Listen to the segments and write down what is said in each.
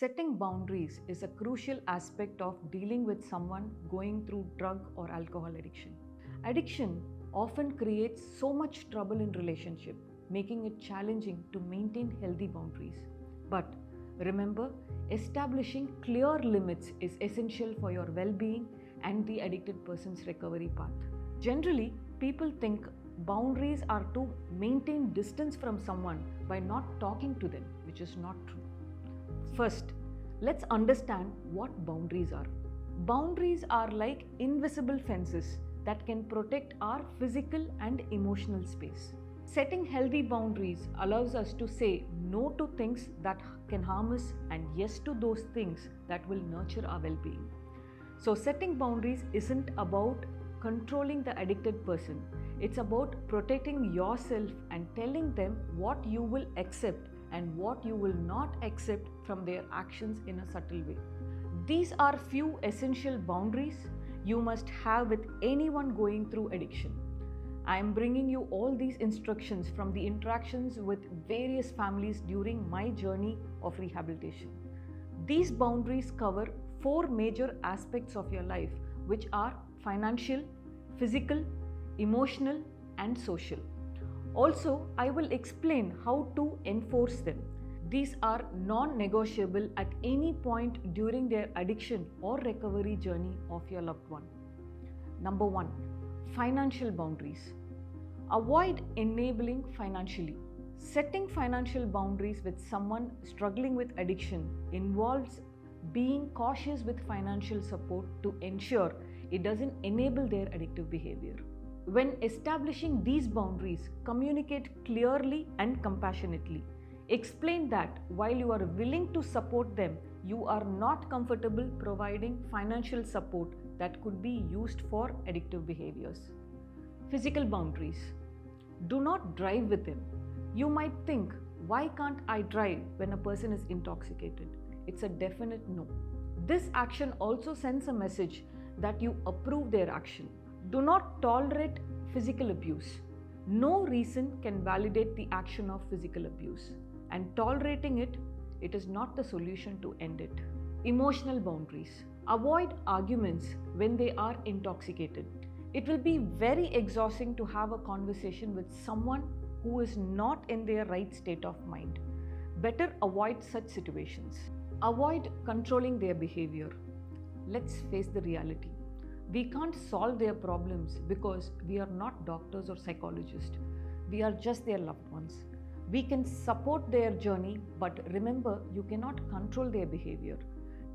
Setting boundaries is a crucial aspect of dealing with someone going through drug or alcohol addiction. Addiction often creates so much trouble in relationship, making it challenging to maintain healthy boundaries. But remember, establishing clear limits is essential for your well-being and the addicted person's recovery path. Generally, people think boundaries are to maintain distance from someone by not talking to them, which is not true. First, let's understand what boundaries are. Boundaries are like invisible fences that can protect our physical and emotional space. Setting healthy boundaries allows us to say no to things that can harm us and yes to those things that will nurture our well being. So, setting boundaries isn't about controlling the addicted person, it's about protecting yourself and telling them what you will accept and what you will not accept from their actions in a subtle way. These are few essential boundaries you must have with anyone going through addiction. I am bringing you all these instructions from the interactions with various families during my journey of rehabilitation. These boundaries cover four major aspects of your life, which are financial, physical, emotional, and social. Also, I will explain how to enforce them. These are non-negotiable at any point during their addiction or recovery journey of your loved one. Number 1. Financial boundaries. Avoid enabling financially. Setting financial boundaries with someone struggling with addiction involves being cautious with financial support to ensure it doesn't enable their addictive behavior. When establishing these boundaries, communicate clearly and compassionately. Explain that while you are willing to support them, you are not comfortable providing financial support that could be used for addictive behaviors. Physical boundaries. Do not drive with them. You might think, why can't I drive when a person is intoxicated? It's a definite no. This action also sends a message that you approve their action. Do not tolerate physical abuse. No reason can validate the action of physical abuse, and tolerating it is not the solution to end it. Emotional boundaries. Avoid arguments when they are intoxicated. It will be very exhausting to have a conversation with someone who is not in their right state of mind. Better avoid such situations. Avoid controlling their behavior. Let's face the reality. We can't solve their problems because we are not doctors or psychologists. We are just their loved ones. We can support their journey, but remember, you cannot control their behavior.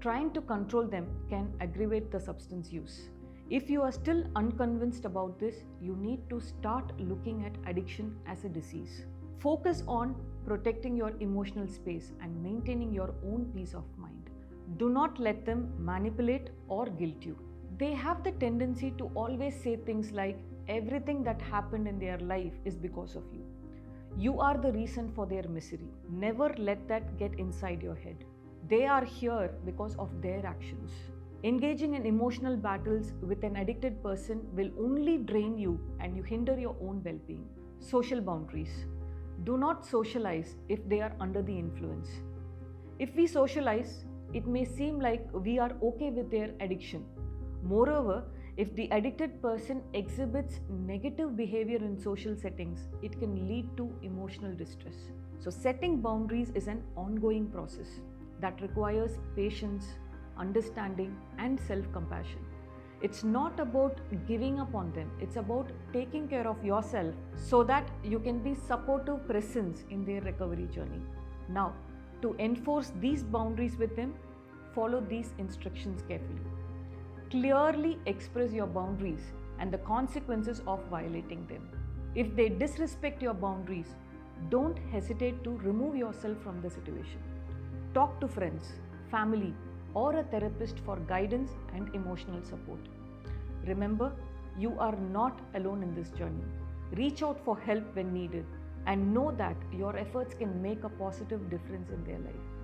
Trying to control them can aggravate the substance use. If you are still unconvinced about this, you need to start looking at addiction as a disease. Focus on protecting your emotional space and maintaining your own peace of mind. Do not let them manipulate or guilt you. They have the tendency to always say things like, everything that happened in their life is because of you. You are the reason for their misery. Never let that get inside your head. They are here because of their actions. Engaging in emotional battles with an addicted person will only drain you and you hinder your own well-being. Social boundaries. Do not socialize if they are under the influence. If we socialize, it may seem like we are okay with their addiction. Moreover, if the addicted person exhibits negative behavior in social settings, it can lead to emotional distress. So, setting boundaries is an ongoing process that requires patience, understanding, and self-compassion. It's not about giving up on them, it's about taking care of yourself so that you can be supportive presence in their recovery journey. Now, to enforce these boundaries with them, follow these instructions carefully. Clearly express your boundaries and the consequences of violating them. If they disrespect your boundaries, don't hesitate to remove yourself from the situation. Talk to friends, family, or a therapist for guidance and emotional support. Remember, you are not alone in this journey. Reach out for help when needed and know that your efforts can make a positive difference in their life.